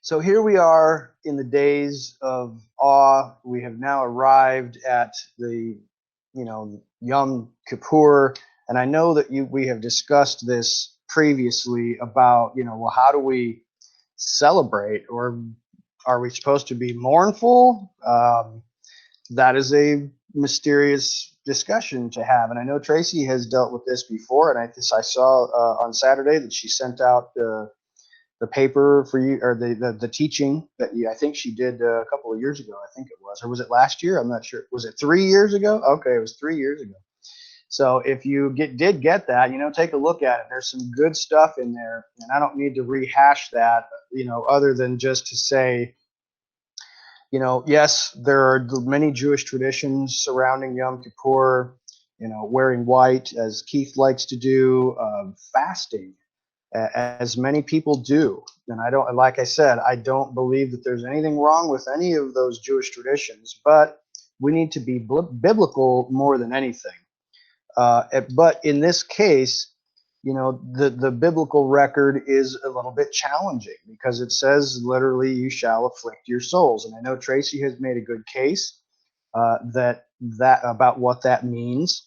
So here we are in the days of awe. We have now arrived at the, Yom Kippur, and I know that we have discussed this previously about, well, how do we celebrate, or are we supposed to be mournful? That is a mysterious discussion to have, and I know Tracy has dealt with this before, and I saw on Saturday that she sent out the paper for you, or the teaching that I think she did a couple of years ago. I think it was, or was it last year? I'm not sure. Was it 3 years ago? Okay, it was 3 years ago. So if you did get that, take a look at it. There's some good stuff in there, and I don't need to rehash that, other than just to say, yes, there are many Jewish traditions surrounding Yom Kippur, wearing white, as Keith likes to do, fasting, as many people do. And like I said, I don't believe that there's anything wrong with any of those Jewish traditions, but we need to be biblical more than anything. But in this case, the biblical record is a little bit challenging, because it says literally, you shall afflict your souls. And I know Tracy has made a good case that about what that means.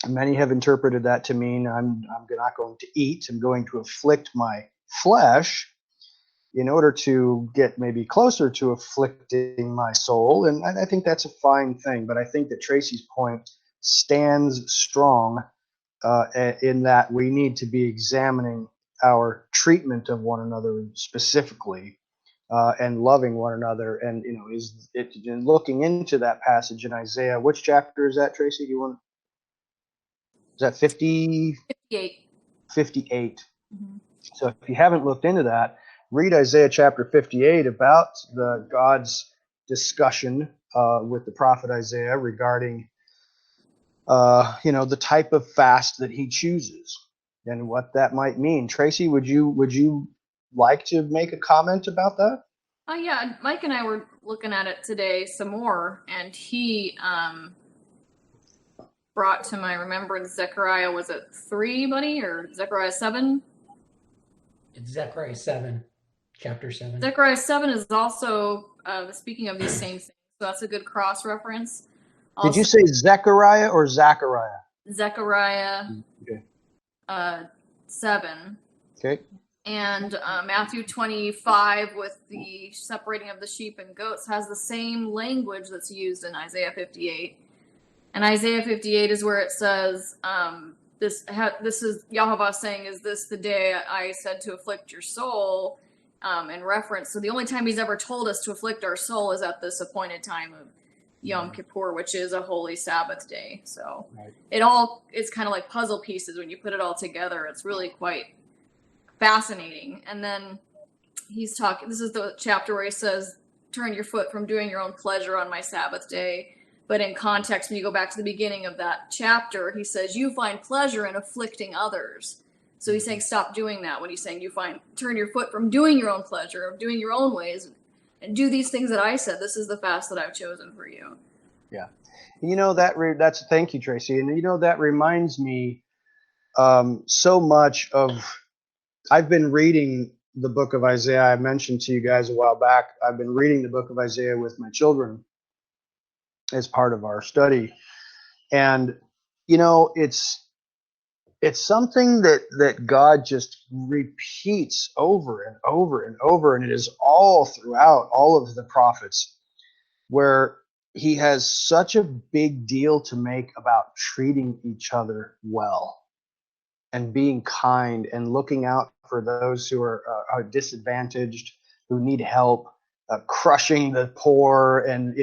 Many have interpreted that to mean I'm not going to eat. I'm going to afflict my flesh in order to get maybe closer to afflicting my soul. And I think that's a fine thing. But I think that Tracy's point stands strong in that we need to be examining our treatment of one another specifically, and loving one another. And, is it looking into that passage in Isaiah? Which chapter is that, Tracy? Do you want? Is that 50? 58. 58. Mm-hmm. So if you haven't looked into that, read Isaiah chapter 58 about God's discussion with the prophet Isaiah regarding the type of fast that he chooses and what that might mean. Tracy, would you like to make a comment about that? Yeah, Mike and I were looking at it today some more, and he brought to my remembrance Zechariah, was it 3, buddy, or Zechariah 7? It's Zechariah 7, chapter 7. Zechariah 7 is also speaking of these same things, so that's a good cross-reference. Did you say Zechariah or Zachariah? Zechariah okay. 7. Okay. And Matthew 25 with the separating of the sheep and goats has the same language that's used in Isaiah 58. And Isaiah 58 is where it says, this is Yahweh saying, is this the day I said to afflict your soul, in reference. So the only time he's ever told us to afflict our soul is at this appointed time of Yom Kippur, which is a holy Sabbath day. So it's kind of like puzzle pieces. When you put it all together, it's really quite fascinating. And then he's talking, this is the chapter where he says, turn your foot from doing your own pleasure on my Sabbath day. But in context, when you go back to the beginning of that chapter, he says, you find pleasure in afflicting others. So he's saying, stop doing that. When he's saying, turn your foot from doing your own pleasure, of doing your own ways, and do these things that I said. This is the fast that I've chosen for you. Yeah. That's thank you, Tracy. And that reminds me so much of, I've been reading the book of Isaiah. I mentioned to you guys a while back, I've been reading the book of Isaiah with my children as part of our study. And, it's something that God just repeats over and over and over. And it is all throughout all of the prophets, where he has such a big deal to make about treating each other well and being kind and looking out for those who are disadvantaged, who need help, crushing the poor, and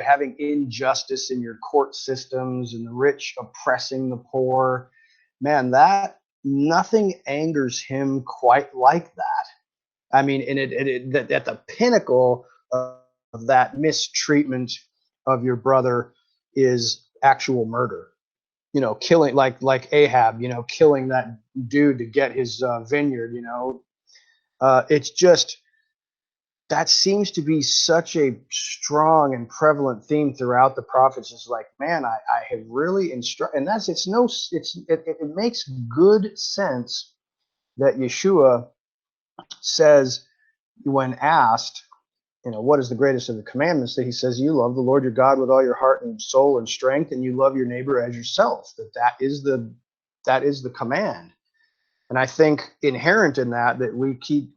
having injustice in your court systems, and the rich oppressing the poor. Man, that nothing angers him quite like that. I mean, and it at the pinnacle of that mistreatment of your brother is actual murder. Killing, like Ahab, killing that dude to get his vineyard. It's just, that seems to be such a strong and prevalent theme throughout the prophets. It's like, man, I have really and it makes good sense that Yeshua says, when asked, what is the greatest of the commandments, that he says, you love the Lord your God with all your heart and soul and strength, and you love your neighbor as yourself. That is the command. And I think inherent in that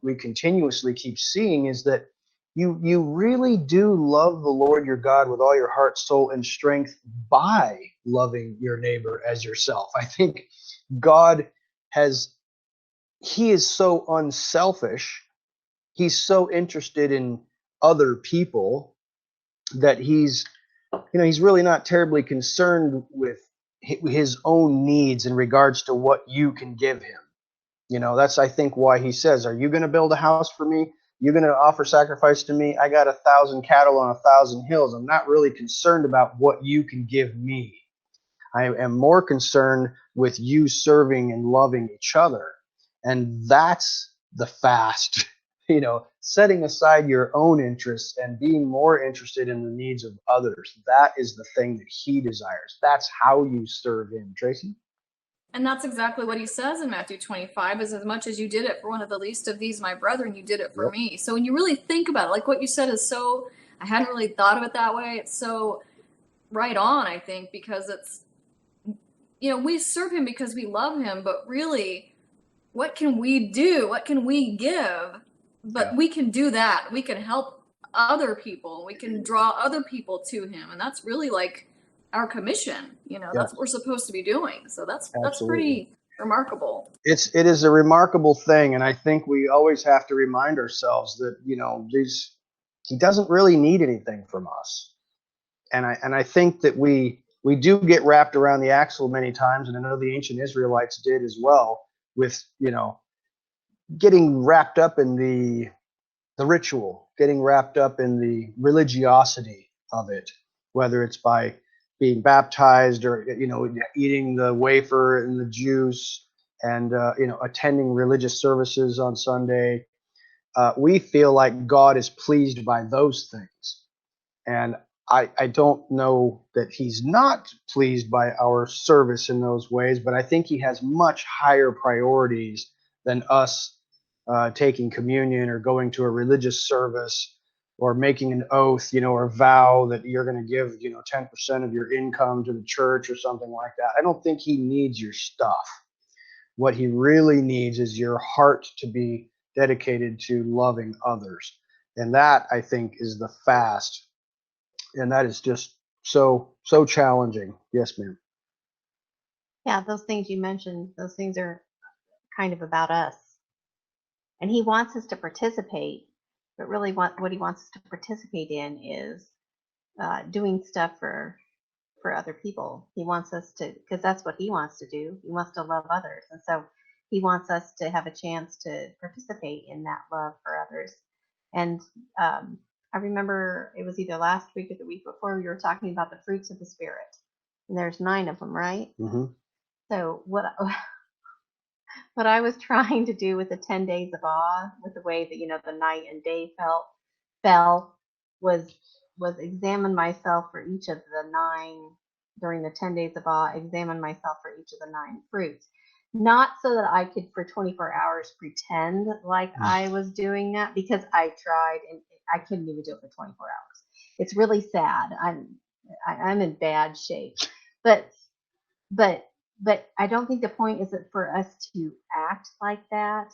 we continuously keep seeing is that you really do love the Lord your God with all your heart, soul, and strength by loving your neighbor as yourself. I think God he is so unselfish. He's so interested in other people that he's really not terribly concerned with his own needs in regards to what you can give him. That's, I think, why he says, are you going to build a house for me? You're going to offer sacrifice to me? I got 1,000 cattle on 1,000 hills. I'm not really concerned about what you can give me. I am more concerned with you serving and loving each other. And that's the fast, setting aside your own interests and being more interested in the needs of others. That is the thing that he desires. That's how you serve him. Tracy? And that's exactly what he says in Matthew 25, is as much as you did it for one of the least of these, my brethren, you did it for me. So when you really think about it, like what you said is so, I hadn't really thought of it that way. It's so right on, I think, because it's, we serve him because we love him, but really, what can we do? What can we give? But we can do that. We can help other people. We can draw other people to him. And that's really like our commission. That's what we're supposed to be doing. So that's pretty remarkable. It is a remarkable thing. And I think we always have to remind ourselves that, he doesn't really need anything from us. And I think that we do get wrapped around the axle many times, and I know the ancient Israelites did as well, with getting wrapped up in the ritual, getting wrapped up in the religiosity of it, whether it's by being baptized or eating the wafer and the juice and attending religious services on Sunday. We feel like God is pleased by those things, and I don't know that he's not pleased by our service in those ways, but I think he has much higher priorities than us taking communion or going to a religious service or making an oath, or vow that you're going to give, 10% of your income to the church or something like that. I don't think he needs your stuff. What he really needs is your heart to be dedicated to loving others. And that, I think, is the fast. And that is just so challenging. Yes, ma'am. Yeah, those things you mentioned, those things are kind of about us. And he wants us to participate, but really what he wants us to participate in is doing stuff for other people. He wants us to, because that's what he wants to do. He wants to love others. And so he wants us to have a chance to participate in that love for others. And I remember it was either last week or the week before, we were talking about the fruits of the Spirit. And there's 9 of them, right? Mm-hmm. So what I was trying to do with the 10 days of awe, with the way that, the night and day fell, was examine myself for each of the 9 during the 10 days of awe, examine myself for each of the 9 fruits. Not so that I could for 24 hours pretend like I was doing that, because I tried and I couldn't even do it for 24 hours. It's really sad. I'm in bad shape, but I don't think the point is that for us to act like that.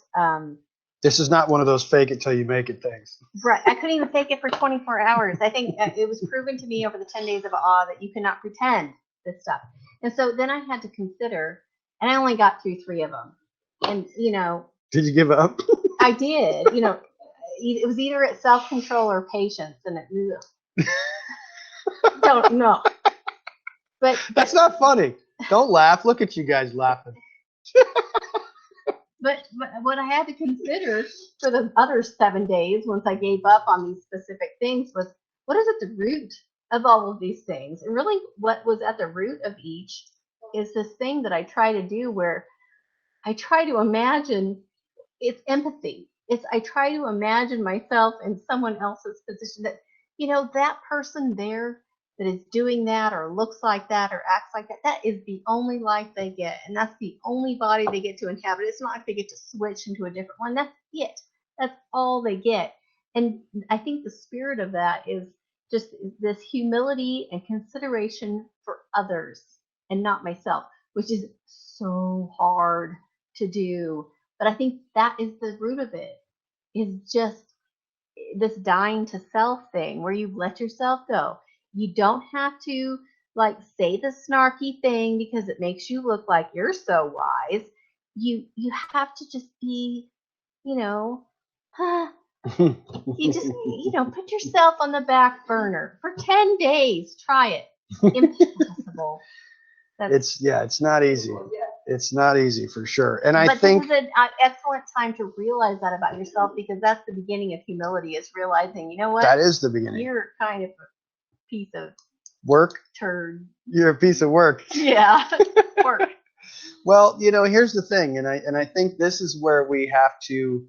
This is not one of those fake it till you make it things. Right. I couldn't even fake it for 24 hours. I think it was proven to me over the 10 days of awe that you cannot pretend this stuff. And so then I had to consider, and I only got through 3 of them. And, Did you give up? I did. It was either at self-control or patience, and it don't know. But that's not funny. Don't laugh. Look at you guys laughing. But what I had to consider for the other 7 days, once I gave up on these specific things, was what is at the root of all of these things? And really what was at the root of each is this thing that I try to do, where I try to imagine, it's empathy. I try to imagine myself in someone else's position, that, that person there that is doing that or looks like that or acts like that, that is the only life they get. And that's the only body they get to inhabit. It's not like they get to switch into a different one. That's it. That's all they get. And I think the spirit of that is just this humility and consideration for others and not myself, which is so hard to do. But I think that is the root of it, is just this dying to self thing where you let yourself go. You don't have to like say the snarky thing because it makes you look like you're so wise. You have to just be, you know, you just, put yourself on the back burner for 10 days. Try it. Impossible. It's not easy. It's not easy for sure. And I But think this is an excellent time to realize that about yourself, because that's the beginning of humility, is realizing, you know what? that is the beginning. You're kind of a piece of Work. turd. You're a piece of work. Yeah. Work. Well, here's the thing, and I think this is where we have to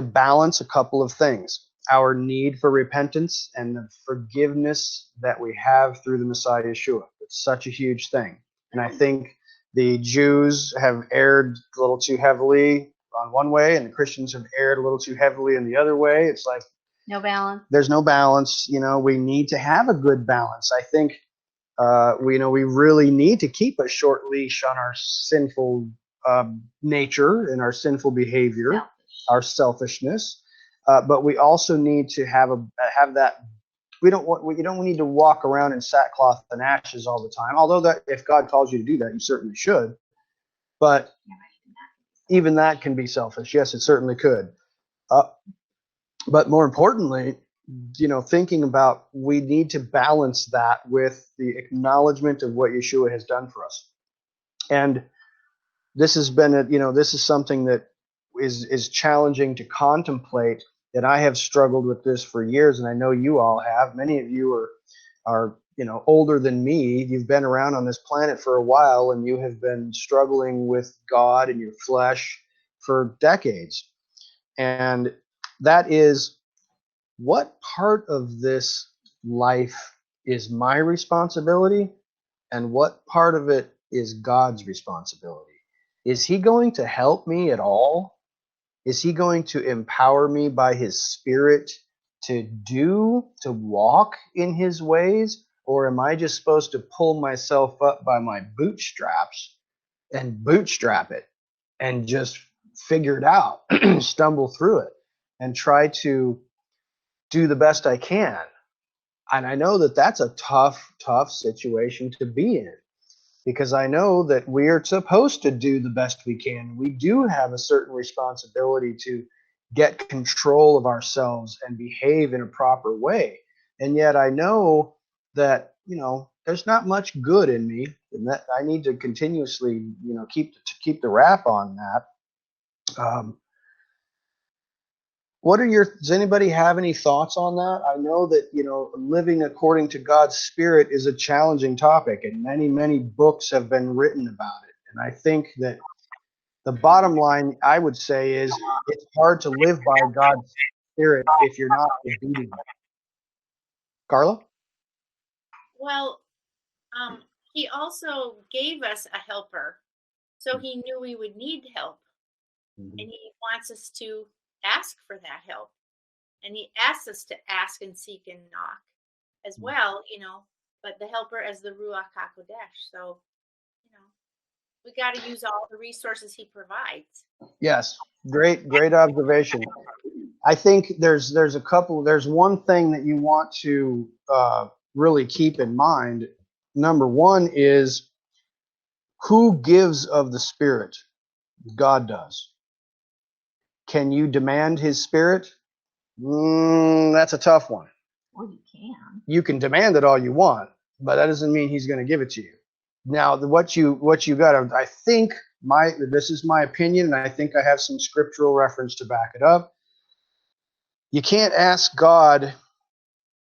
balance a couple of things. Our need for repentance and the forgiveness that we have through the Messiah Yeshua. It's such a huge thing. And I think the Jews have erred a little too heavily on one way, and the Christians have erred a little too heavily in the other way. It's like No balance. there's no balance. We need to have a good balance. I think we really need to keep a short leash on our sinful nature and our sinful behavior, our selfishness. But we also need to have that. You don't need to walk around in sackcloth and ashes all the time. Although that, if God calls you to do that, you certainly should. But even that can be selfish. Yes, it certainly could. But more importantly, thinking about, we need to balance that with the acknowledgement of what Yeshua has done for us. And this has been this is something that is challenging to contemplate. And I have struggled with this for years, and I know you all have. Many of you are older than me. You've been around on this planet for a while, and you have been struggling with God and your flesh for decades. And that is, what part of this life is my responsibility, and what part of it is God's responsibility? Is he going to help me at all? Is he going to empower me by his Spirit to walk in his ways? Or am I just supposed to pull myself up by my bootstraps and bootstrap it and just figure it out, stumble through it, and try to do the best I can? And I know that that's a tough situation to be in, because I know that we are supposed to do the best we can. We do have a certain responsibility to get control of ourselves and behave in a proper way. And yet I know that, there's not much good in me, and that I need to continuously, keep the wrap on that. Does anybody have any thoughts on that? I know that, living according to God's Spirit is a challenging topic, and many, many books have been written about it. And I think that the bottom line, I would say, is it's hard to live by God's Spirit if you're not obedient. Carla? Well, he also gave us a helper, so he knew we would need help. Mm-hmm. And he wants us to ask for that help, and he asks us to ask and seek and knock as well, but the helper as the Ruach HaKodesh. So we got to use all the resources he provides. Yes, great observation. I think there's one thing that you want to really keep in mind. Number one is, who gives of the Spirit? God does. Can you demand his Spirit? That's a tough one. Well, you can. You can demand it all you want, but that doesn't mean he's going to give it to you. Now, what you got to, I think, this is my opinion, and I think I have some scriptural reference to back it up. You can't ask God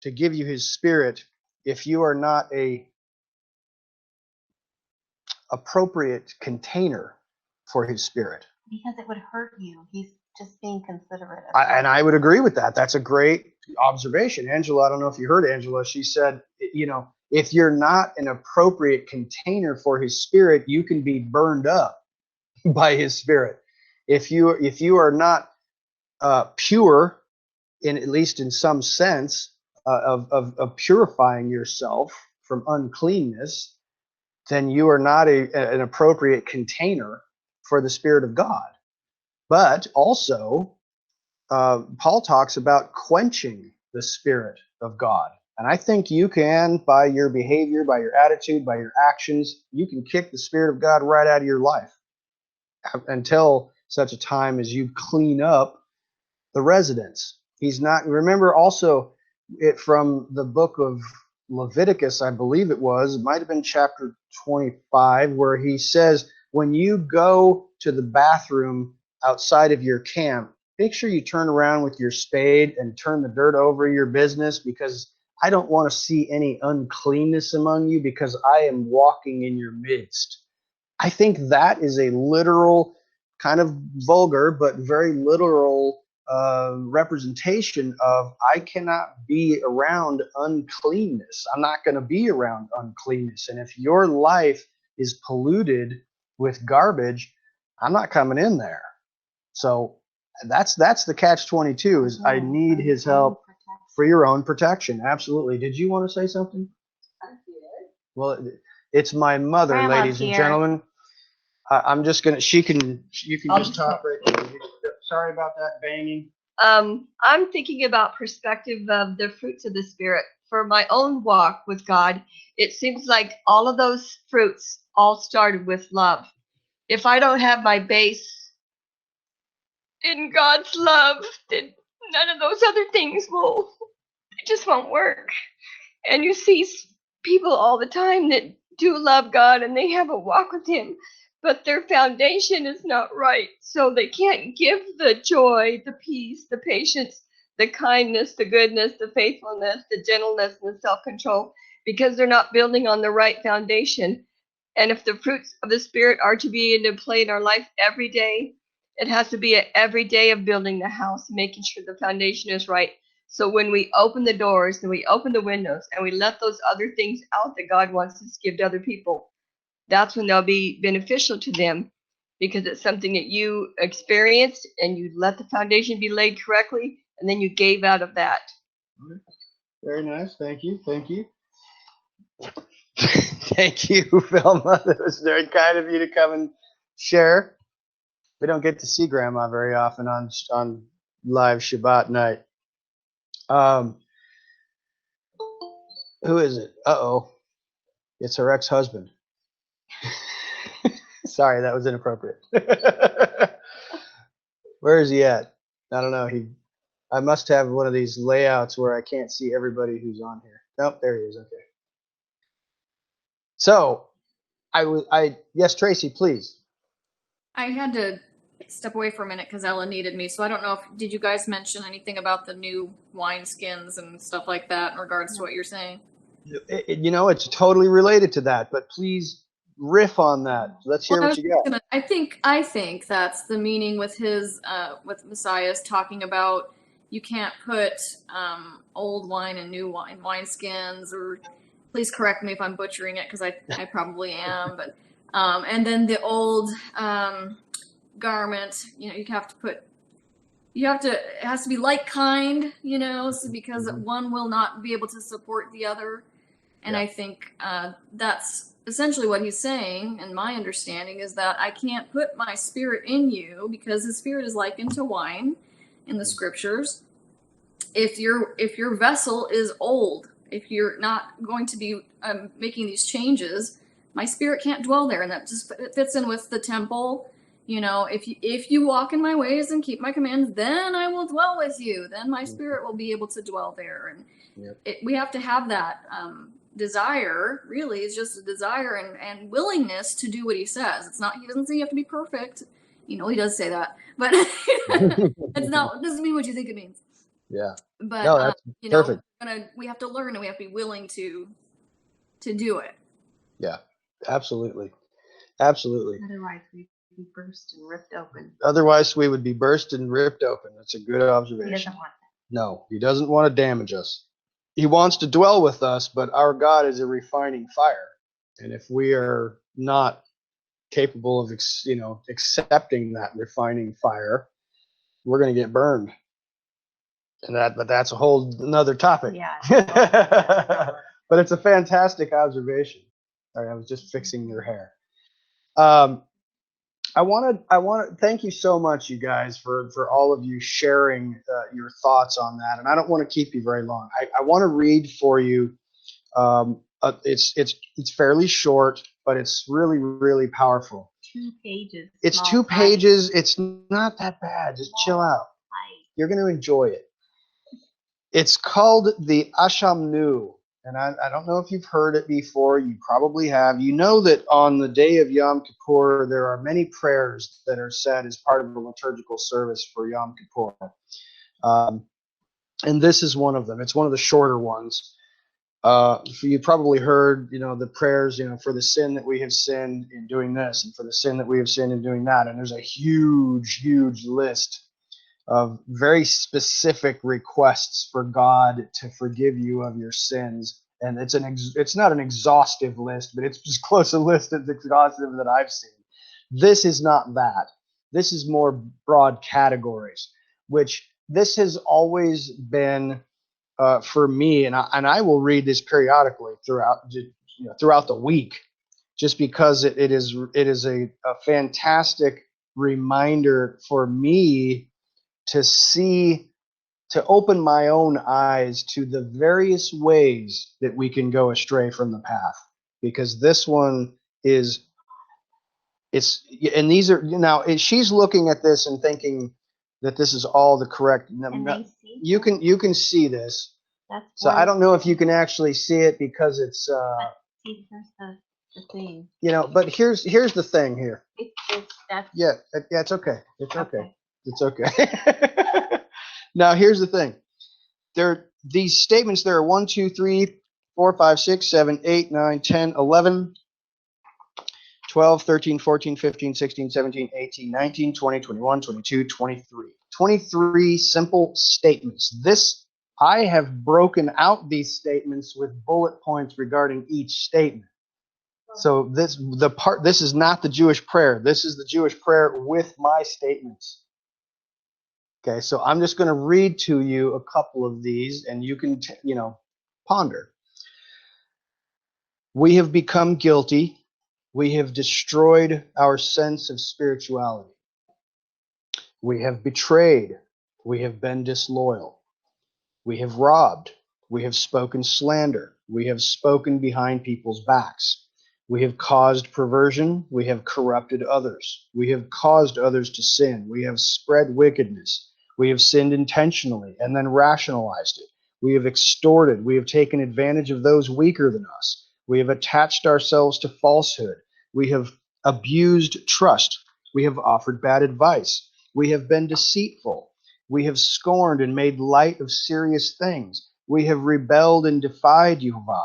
to give you his Spirit if you are not a appropriate container for his Spirit. Because it would hurt you. He's just being considerate. And I would agree with that. That's a great observation. Angela, I don't know if you heard Angela. She said, if you're not an appropriate container for his Spirit, you can be burned up by his Spirit. If you are not pure, in at least in some sense, of purifying yourself from uncleanness, then you are not an appropriate container for the Spirit of God. But also, Paul talks about quenching the Spirit of God. And I think you can, by your behavior, by your attitude, by your actions, you can kick the Spirit of God right out of your life until such a time as you clean up the residence. He's not, remember also it from the book of Leviticus, I believe it might have been chapter 25, where he says, when you go to the bathroom outside of your camp, make sure you turn around with your spade and turn the dirt over your business, because I don't want to see any uncleanness among you, because I am walking in your midst. I think that is a literal, kind of vulgar, but very literal representation of I cannot be around uncleanness. I'm not going to be around uncleanness. And if your life is polluted with garbage, I'm not coming in there. So that's the catch-22 is I need his help for your own protection. Absolutely. Did you want to say something? I did. Well, it's my mother, Grandma's ladies and here. gentlemen. I'm just gonna. You can I'll just just talk right there. Sorry about that banging. I'm thinking about perspective of the fruits of the Spirit. For my own walk with God, it seems like all of those fruits all started with love. If I don't have my base in God's love, then none of those other things it just won't work. And you see people all the time that do love God and they have a walk with Him, but their foundation is not right. So they can't give the joy, the peace, the patience, the kindness, the goodness, the faithfulness, the gentleness, and the self-control, because they're not building on the right foundation. And if the fruits of the Spirit are to be into play in our life every day, it has to be every day of building the house, making sure the foundation is right. So when we open the doors and we open the windows and we let those other things out that God wants us to give to other people, that's when they'll be beneficial to them, because it's something that you experienced and you let the foundation be laid correctly, and then you gave out of that. Very nice. Thank you. Thank you. Thank you, Velma. That was very kind of you to come and share. We don't get to see Grandma very often on live Shabbat night. Who is it? Uh-oh. It's her ex-husband. Sorry, that was inappropriate. Where is he at? I don't know. I must have one of these layouts where I can't see everybody who's on here. Nope, there he is. Okay. So, yes, Tracy, please. I had to step away for a minute because Ella needed me. So I don't know did you guys mention anything about the new wine skins and stuff like that in regards to what you're saying? It's totally related to that, but please riff on that. Let's hear what you got. I think that's the meaning with with Messiah's talking about you can't put old wine and new wine skins, or please correct me if I'm butchering it because I probably am, but and then the old garment, it has to be like kind, so because one will not be able to support the other. And I think that's essentially what he's saying, and my understanding is that I can't put my spirit in you because the spirit is likened to wine in the scriptures. If your vessel is old, if you're not going to be making these changes, my spirit can't dwell there, and that just fits in with the temple. If you walk in my ways and keep my commands, then I will dwell with you. Then my spirit will be able to dwell there, and we have to have that desire. Really, it's just a desire and willingness to do what he says. It's not. He doesn't say you have to be perfect. He does say that, but it's not. It doesn't mean what you think it means. Yeah. But no, that's perfect. We have to learn, and we have to be willing to do it. Yeah, absolutely. Absolutely. Otherwise, we'd be burst and ripped open. Otherwise, we would be burst and ripped open. That's a good observation. He doesn't want that. No, he doesn't want to damage us. He wants to dwell with us, but our God is a refining fire. And if we are not capable of, accepting that refining fire, we're going to get burned. But that's a whole another topic. Yeah. But it's a fantastic observation. Sorry, I was just fixing your hair. I want to thank you so much, you guys, for all of you sharing your thoughts on that. And I don't want to keep you very long. I want to read for you. It's fairly short, but it's really, really powerful. 2 pages. It's small 2 type. pages. It's not that bad. Just chill out. You're going to enjoy it. It's called the Ashamnu. And I don't know if you've heard it before. You probably have. You know that on the day of Yom Kippur, there are many prayers that are said as part of the liturgical service for Yom Kippur. And this is one of them. It's one of the shorter ones. You probably heard, the prayers, for the sin that we have sinned in doing this, and for the sin that we have sinned in doing that. And there's a huge, huge list of very specific requests for God to forgive you of your sins. And it's not an exhaustive list, but it's as close a list as exhaustive that I've seen. This is not that. This is more broad categories, which this has always been for me, and I will read this periodically throughout the week, just because it is a fantastic reminder for me to open my own eyes to the various ways that we can go astray from the path. Because this one and these are, she's looking at this and thinking that this is all the correct. And they see You can see this. That's So I don't know if you can actually see it because it's see, here's the thing. but here's the thing here. That's Yeah, it's okay. It's okay. It's okay. Now here's the thing. These statements there are 1, 2, 3, 4, 5, 6, 7, 8, 9, 10, 11, 12, 13, 14, 15, 16, 17, 18, 19, 20, 21, 22, 23. 23 simple statements. I have broken out these statements with bullet points regarding each statement. So this is not the Jewish prayer. This is the Jewish prayer with my statements. Okay, so I'm just going to read to you a couple of these, and you can, ponder. We have become guilty. We have destroyed our sense of spirituality. We have betrayed. We have been disloyal. We have robbed. We have spoken slander. We have spoken behind people's backs. We have caused perversion. We have corrupted others. We have caused others to sin. We have spread wickedness. We have sinned intentionally and then rationalized it. We have extorted. We have taken advantage of those weaker than us. We have attached ourselves to falsehood. We have abused trust. We have offered bad advice. We have been deceitful. We have scorned and made light of serious things. We have rebelled and defied Jehovah.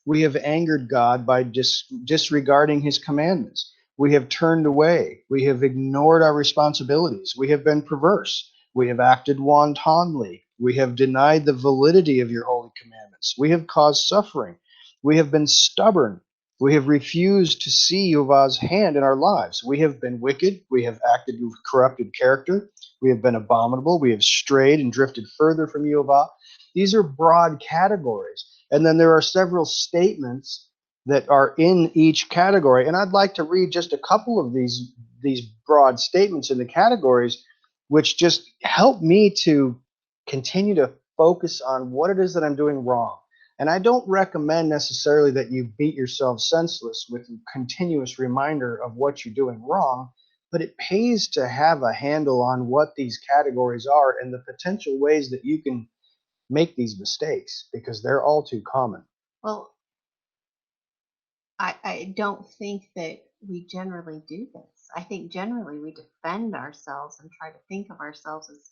We have angered God by disregarding his commandments. We have turned away. We have ignored our responsibilities. We have been perverse. We have acted wantonly. We have denied the validity of your holy commandments. We have caused suffering. We have been stubborn. We have refused to see Jehovah's hand in our lives. We have been wicked. We have acted with corrupted character. We have been abominable. We have strayed and drifted further from Jehovah. These are broad categories. And then there are several statements that are in each category. And I'd like to read just a couple of these broad statements in the categories, which just help me to continue to focus on what it is that I'm doing wrong. And I don't recommend necessarily that you beat yourself senseless with a continuous reminder of what you're doing wrong, but it pays to have a handle on what these categories are and the potential ways that you can make these mistakes, because they're all too common. Well, I don't think that we generally do this. I think generally we defend ourselves and try to think of ourselves as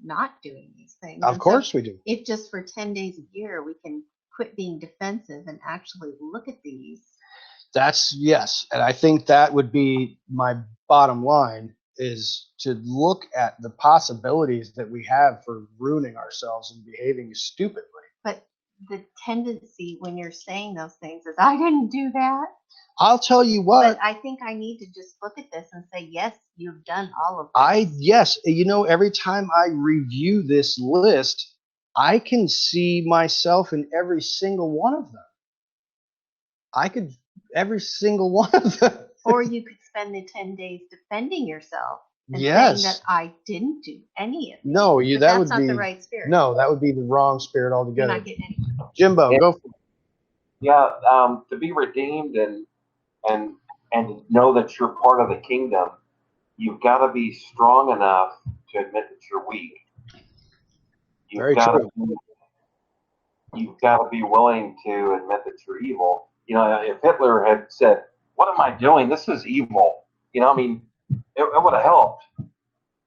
not doing these things. Of course we do. If just for 10 days a year we can quit being defensive and actually look at these. Yes. And I think that would be my bottom line, is to look at the possibilities that we have for ruining ourselves and behaving stupidly. But the tendency when you're saying those things is, I didn't do that. I'll tell you what. But I think I need to just look at this and say, yes, you've done all of this. Yes, every time I review this list, I can see myself in every single one of them. Every single one of them. Or you could spend the 10 days defending yourself and Yes. saying that I didn't do any of it. No, But that that's would be not the right spirit. No, that would be the wrong spirit You're altogether. not getting anywhere. Jimbo, go for it. Yeah, to be redeemed and know that you're part of the kingdom, you've got to be strong enough to admit that you're weak. Very You've true. got to be willing to admit that you're evil. If Hitler had said, "What am I doing? This is evil," I mean, it would have helped.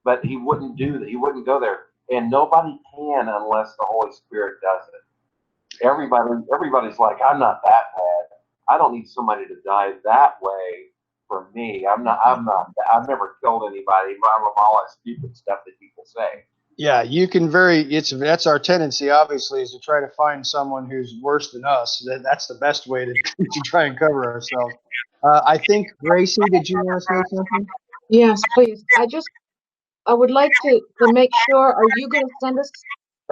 But he wouldn't do that. He wouldn't go there, and nobody can unless the Holy Spirit does it. Everybody's like, "I'm not that bad. I don't need somebody to die that way for me. I've never killed anybody. Blah blah blah, all that stupid stuff that people say." Yeah, you can that's our tendency, obviously, is to try to find someone who's worse than us. That's the best way to try and cover ourselves. I think, Gracie, did you want to say something? Yes, please. I would like to make sure, are you going to send us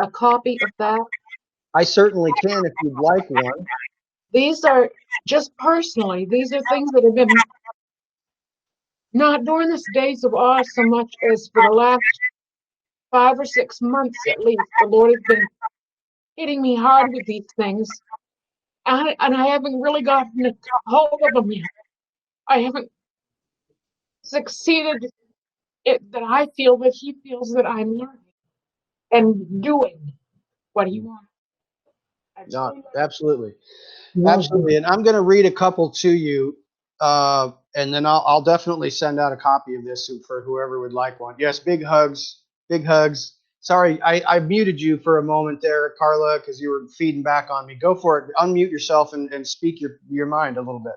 a copy of that? I certainly can if you'd like one. These are, just personally, these are things that have been, not during this days of awe so much as for the last 5 or 6 months at least. The Lord has been hitting me hard with these things, and I haven't really gotten a hold of them yet. I haven't succeeded that I feel that he feels that I'm learning and doing what he wants. No, absolutely. Absolutely. And I'm going to read a couple to you, and then I'll definitely send out a copy of this for whoever would like one. Yes, big hugs. Big hugs. Sorry, I muted you for a moment there, Carla, because you were feeding back on me. Go for it. Unmute yourself and speak your mind a little bit.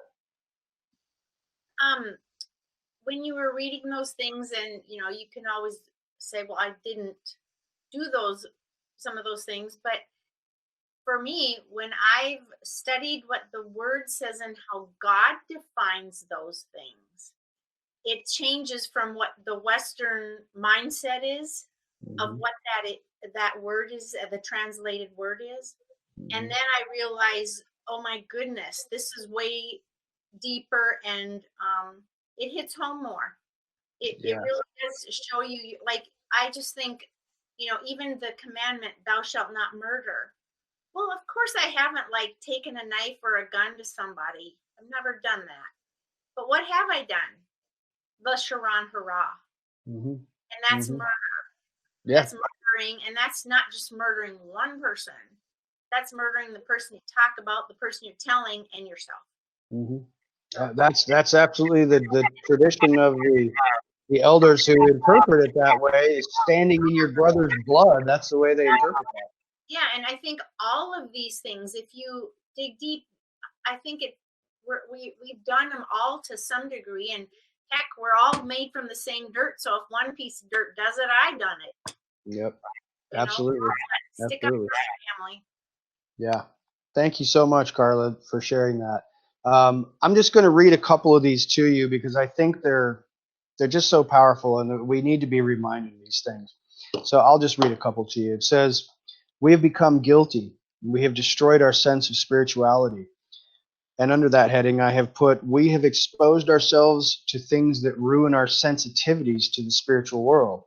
When you were reading those things, and you can always say, well, I didn't do some of those things, but for me, when I've studied what the word says and how God defines those things, it changes from what the Western mindset is of what that word is, the translated word is. And then I realize, oh my goodness, this is way deeper, and it hits home more. It really does show you, like, I just think, even the commandment, thou shalt not murder. Well, of course I haven't taken a knife or a gun to somebody. I've never done that. But what have I done? The Sharon Hara. And that's murder. Yeah. That's murdering, and that's not just murdering one person. That's murdering the person you talk about, the person you're telling, and yourself. That's absolutely the tradition of the elders who interpret it that way, is standing in your brother's blood. That's the way they interpret that. Yeah, and I think all of these things, if you dig deep, I think we've done them all to some degree, and heck, we're all made from the same dirt. So if one piece of dirt does it, I done it. Yep, absolutely. Stick up for our family. Yeah, thank you so much, Carla, for sharing that. I'm just going to read a couple of these to you because I think they're just so powerful, and we need to be reminded of these things. So I'll just read a couple to you. It says, "We have become guilty. We have destroyed our sense of spirituality." And under that heading, I have put, "We have exposed ourselves to things that ruin our sensitivities to the spiritual world.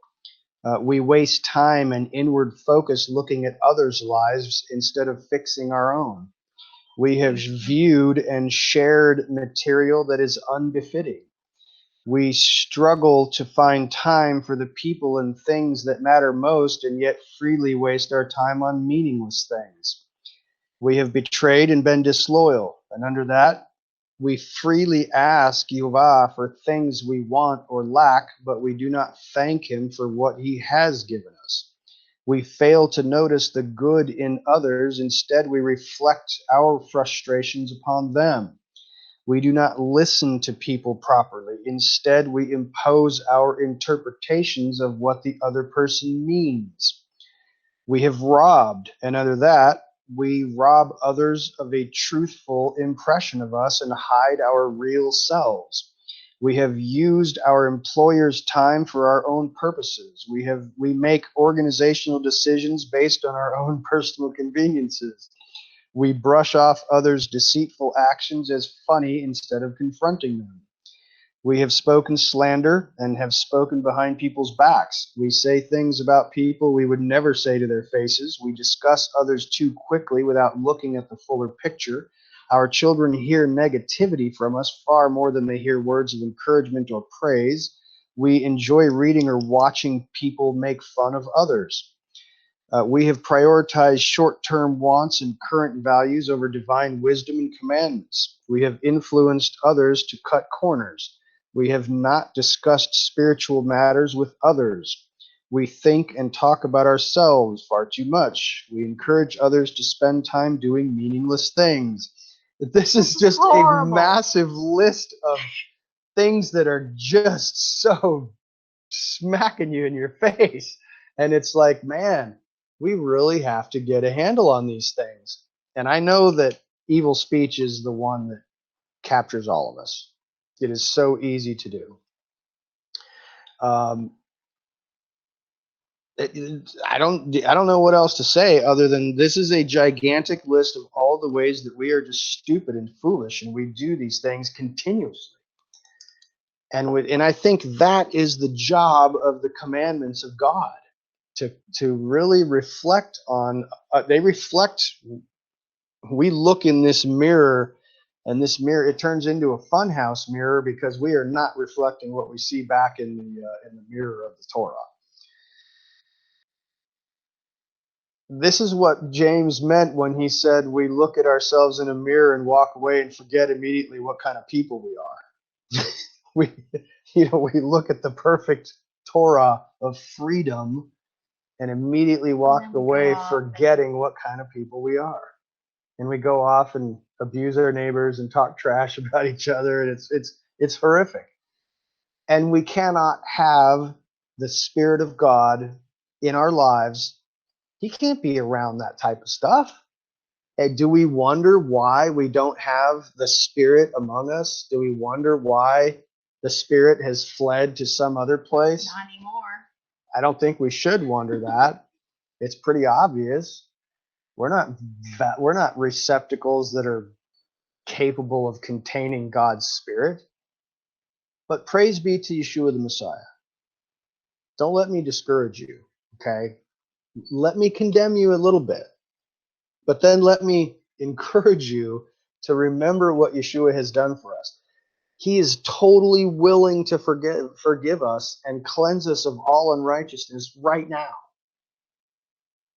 We waste time and inward focus looking at others' lives instead of fixing our own. We have viewed and shared material that is unbefitting. We struggle to find time for the people and things that matter most, and yet freely waste our time on meaningless things. We have betrayed and been disloyal, and under that, we freely ask Yehovah for things we want or lack, but we do not thank him for what he has given us. We fail to notice the good in others. Instead, we reflect our frustrations upon them. We do not listen to people properly. Instead, we impose our interpretations of what the other person means. We have robbed, and under that, we rob others of a truthful impression of us and hide our real selves. We have used our employer's time for our own purposes. We make organizational decisions based on our own personal conveniences. We brush off others' deceitful actions as funny instead of confronting them. We have spoken slander and have spoken behind people's backs. We say things about people we would never say to their faces. We discuss others too quickly without looking at the fuller picture. Our children hear negativity from us far more than they hear words of encouragement or praise. We enjoy reading or watching people make fun of others. We have prioritized short-term wants and current values over divine wisdom and commandments. We have influenced others to cut corners. We have not discussed spiritual matters with others. We think and talk about ourselves far too much. We encourage others to spend time doing meaningless things. This is just a massive list of things that are just so smacking you in your face. And it's like, man, we really have to get a handle on these things. And I know that evil speech is the one that captures all of us. It is so easy to do. I don't know what else to say other than this is a gigantic list of all the ways that we are just stupid and foolish, and we do these things continuously. And I think that is the job of the commandments of God, to really reflect on. They reflect. We look in this mirror. And this mirror, it turns into a funhouse mirror because we are not reflecting what we see back in the mirror of the Torah. This is what James meant when he said we look at ourselves in a mirror and walk away and forget immediately what kind of people we are. we look at the perfect Torah of freedom and immediately walk away forgetting what kind of people we are. And we go off and abuse our neighbors and talk trash about each other, and it's horrific. And we cannot have the Spirit of God in our lives. He can't be around that type of stuff. And do we wonder why we don't have the Spirit among us? Do we wonder why the Spirit has fled to some other place? Not anymore. I don't think we should wonder that. It's pretty obvious. We're not receptacles that are capable of containing God's Spirit. But praise be to Yeshua the Messiah. Don't let me discourage you, okay? Let me condemn you a little bit. But then let me encourage you to remember what Yeshua has done for us. He is totally willing to forgive us and cleanse us of all unrighteousness right now.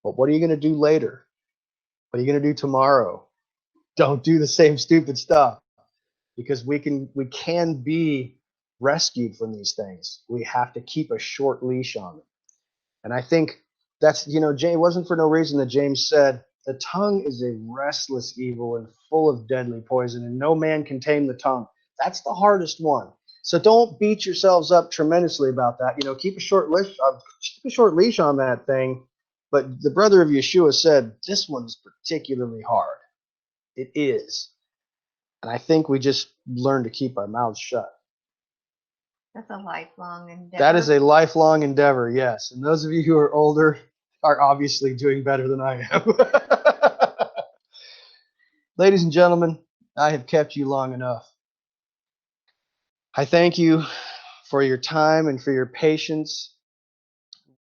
But what are you going to do later? What are you going to do tomorrow? Don't do the same stupid stuff, because we can be rescued from these things. We have to keep a short leash on them. And I think that's, it wasn't for no reason that James said, the tongue is a restless evil and full of deadly poison, and no man can tame the tongue. That's the hardest one. So don't beat yourselves up tremendously about that. Keep a short leash on that thing. But the brother of Yeshua said, this one's particularly hard. It is. And I think we just learn to keep our mouths shut. That's a lifelong endeavor. That is a lifelong endeavor, yes. And those of you who are older are obviously doing better than I am. Ladies and gentlemen, I have kept you long enough. I thank you for your time and for your patience.